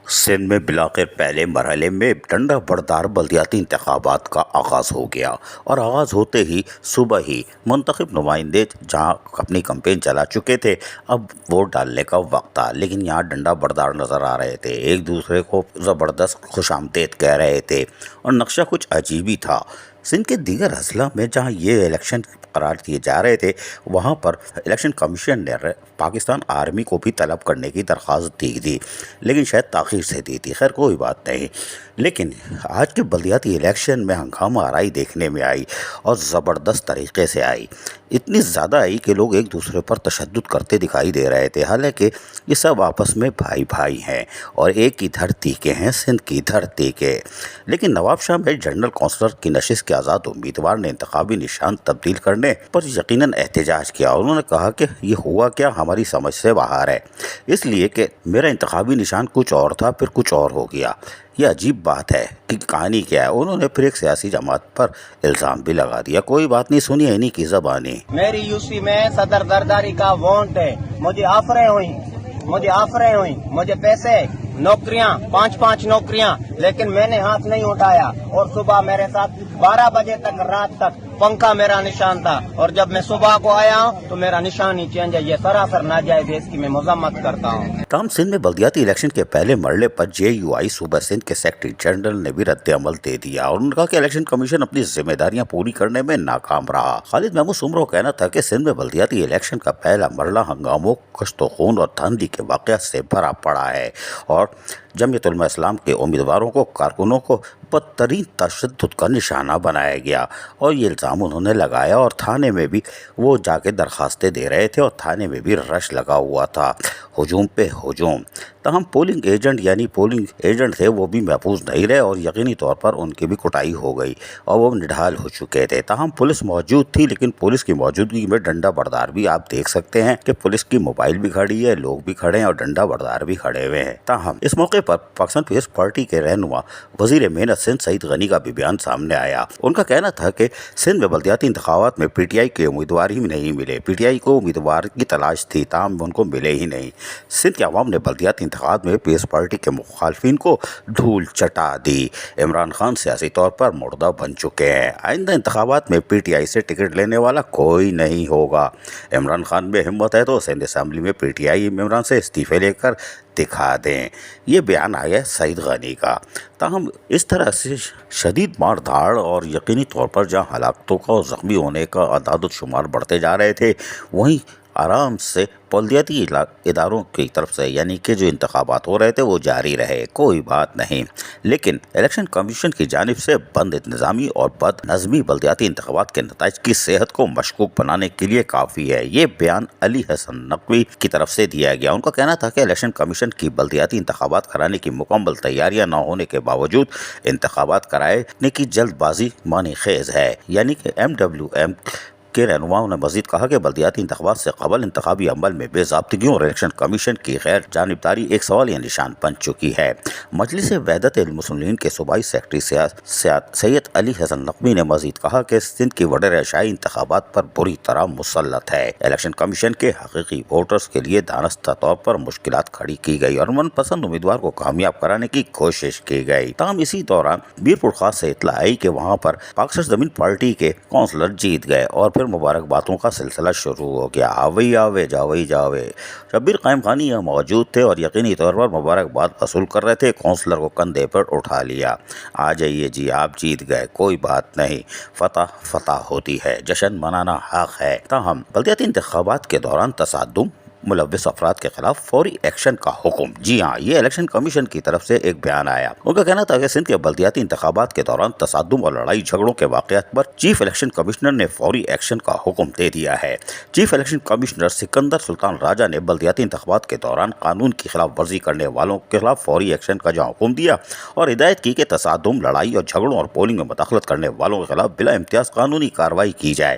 سندھ میں بالآخر پہلے مرحلے میں ڈنڈا بردار بلدیاتی انتخابات کا آغاز ہو گیا اور آغاز ہوتے ہی صبح ہی منتخب نمائندے جہاں اپنی کمپین چلا چکے تھے اب ووٹ ڈالنے کا وقت تھا، لیکن یہاں ڈنڈا بردار نظر آ رہے تھے، ایک دوسرے کو زبردست خوش آمدید کہہ رہے تھے اور نقشہ کچھ عجیب ہی تھا۔ سندھ کے دیگر اضلاع میں جہاں یہ الیکشن قرار دیے جا رہے تھے وہاں پر الیکشن کمیشن نے پاکستان آرمی کو بھی طلب کرنے کی درخواست دی تھی، لیکن شاید تاخیر سے دی تھی، خیر کوئی بات نہیں۔ لیکن آج کے بلدیاتی الیکشن میں ہنگامہ آرائی دیکھنے میں آئی اور زبردست طریقے سے آئی، اتنی زیادہ آئی کہ لوگ ایک دوسرے پر تشدد کرتے دکھائی دے رہے تھے، حالانکہ یہ سب آپس میں بھائی بھائی ہیں اور ایک ہی دھرتی کے ہیں، سندھ کی دھرتی کے۔ لیکن نواب شاہ میں جنرل کونسلر کی نشست کے آزاد امیدوار نے انتخابی نشان تبدیل کرنے پر یقیناً احتجاج کیا۔ انہوں نے کہا کہ یہ ہوا کیا ہماری سمجھ سے باہر ہے، اس لیے کہ میرا انتخابی نشان کچھ اور تھا پھر کچھ اور ہو گیا۔ یہ عجیب بات ہے کہ کہانی کیا ہے۔ انہوں نے پھر ایک سیاسی جماعت پر الزام بھی لگا دیا، کوئی بات نہیں، سنیے انہی کی زبانی۔ میری یوسی میں صدر زرداری کا وانٹ ہے، مجھے آفریں ہوئیں، مجھے پیسے، نوکریاں، 5 نوکریاں، لیکن میں نے ہاتھ نہیں اٹھایا اور صبح میرے ساتھ 12 بجے تک رات تک پنکھا میرا نشان تھا اور جب میں صبح کو آیا ہوں تو میرا نشان ہی چینج ہے۔ یہ سراسر ناجائز ہے، اس کی میں مذمت کرتا ہوں۔ تاہم سندھ میں بلدیاتی الیکشن کے پہلے مرحلے پر جے یو آئی صوبہ سندھ کے سیکرٹری جنرل نے بھی رد عمل دے دیا اور انہوں نے کہا کہ الیکشن کمیشن اپنی ذمہ داریاں پوری کرنے میں ناکام رہا۔ خالد محمود سمرو کا کہنا تھا کہ سندھ میں بلدیاتی الیکشن کا پہلا مرحلہ ہنگاموں، کشت و خون اور دھاندلی کے واقعات سے بھرا پڑا ہے اور جمعیت علماء اسلام کے امیدواروں کو، کارکنوں کو بدترین تشدد کا نشانہ بنایا گیا اور یہ الزام انہوں نے لگایا اور تھانے میں بھی وہ جا کے درخواستیں دے رہے تھے اور تھانے میں بھی رش لگا ہوا تھا، ہجوم پہ ہجوم۔ تاہم پولنگ ایجنٹ تھے وہ بھی محفوظ نہیں رہے اور یقینی طور پر ان کی بھی کٹائی ہو گئی اور وہ نڈھال ہو چکے تھے۔ تاہم پولیس موجود تھی، لیکن پولیس کی موجودگی میں ڈنڈا بردار بھی آپ دیکھ سکتے ہیں کہ پولیس کی موبائل بھی کھڑی ہے، لوگ بھی کھڑے ہیں اور ڈنڈا بردار بھی کھڑے ہوئے ہیں۔ تاہم اس موقع پر پاکستان پیپلز پارٹی کے رہنما وزیر محنت سندھ سعید غنی کا بھی بیان سامنے آیا۔ ان کا کہنا تھا کہ سندھ میں بلدیاتی انتخابات میں پی ٹی آئی کے امیدوار ہی نہیں ملے، پی ٹی آئی کو امیدوار کی تلاش تھی تاہم ان کو ملے ہی نہیں۔ سندھ کے عوام نے بلدیاتی انتخابات میں پیپلز پارٹی کے مخالفین کو دھول چٹا دی۔ عمران خان سیاسی طور پر مردہ بن چکے ہیں، آئندہ انتخابات میں پی ٹی آئی سے ٹکٹ لینے والا کوئی نہیں ہوگا۔ عمران خان میں ہمت ہے تو سندھ اسمبلی میں پی ٹی آئی ممبران سے استعفے لے کر دکھا دیں، یہ بیان آیا سعید غنی کا۔ تاہم اس طرح سے شدید مار دھاڑ اور یقینی طور پر جہاں ہلاکتوں کا اور زخمی ہونے کا اعداد و شمار بڑھتے جا رہے تھے، وہیں آرام سے بلدیاتی اداروں کی طرف سے یعنی کہ جو انتخابات ہو رہے تھے وہ جاری رہے، کوئی بات نہیں۔ لیکن الیکشن کمیشن کی جانب سے بند انتظامی اور بد نظمی بلدیاتی انتخابات کے نتائج کی صحت کو مشکوک بنانے کے لیے کافی ہے، یہ بیان علی حسن نقوی کی طرف سے دیا گیا۔ ان کا کہنا تھا کہ الیکشن کمیشن کی بلدیاتی انتخابات کرانے کی مکمل تیاریاں نہ ہونے کے باوجود انتخابات کرانے کی جلد بازی معنی خیز ہے، یعنی کہ MWM کے رہنماؤں نے مزید کہا کہ بلدیاتی انتخابات سے قبل انتخابی عمل میں بے ضابطگیوں اور الیکشن کمیشن کی غیر جانبداری ایک سوالیہ نشان بن چکی ہے۔ مجلس وحدت المسلمین کے صوبائی سیکرٹری سید علی حسن نقوی نے مزید کہا کہ سندھ کی وڈیر عشائی انتخابات پر بری طرح مسلط ہے، الیکشن کمیشن کے حقیقی ووٹرز کے لیے دانستہ طور پر مشکلات کھڑی کی گئی اور من پسند امیدوار کو کامیاب کرانے کی کوشش کی گئی۔ تاہم اسی دوران میرپور خاص سے اطلاع آئی کہ وہاں پر پاکستان زمین پارٹی کے کونسلر جیت گئے اور پھر مبارکبادوں کا سلسلہ شروع ہو گیا، آوے جاوے۔ شبیر قائم خانی یہاں موجود تھے اور یقینی طور پر مبارکباد وصول کر رہے تھے، کونسلر کو کندھے پر اٹھا لیا، آ جائیے جی آپ جیت گئے، کوئی بات نہیں، فتح ہوتی ہے، جشن منانا حق ہے۔ تاہم بلدیاتی انتخابات کے دوران تصادم، ملوث افراد کے خلاف فوری ایکشن کا حکم۔ جی ہاں، یہ الیکشن کمیشن کی طرف سے ایک بیان آیا۔ ان کا کہنا تھا کہ سندھ کے بلدیاتی انتخابات کے دوران تصادم اور لڑائی جھگڑوں کے واقعات پر چیف الیکشن کمشنر نے فوری ایکشن کا حکم دے دیا ہے۔ چیف الیکشن کمشنر سکندر سلطان راجہ نے بلدیاتی انتخابات کے دوران قانون کی خلاف ورزی کرنے والوں کے خلاف فوری ایکشن کا جہاں حکم دیا اور ہدایت کی کہ تصادم، لڑائی اور جھگڑوں اور پولنگ میں مداخلت کرنے والوں کے خلاف بلا امتیاز قانونی کارروائی کی جائے۔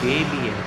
KBS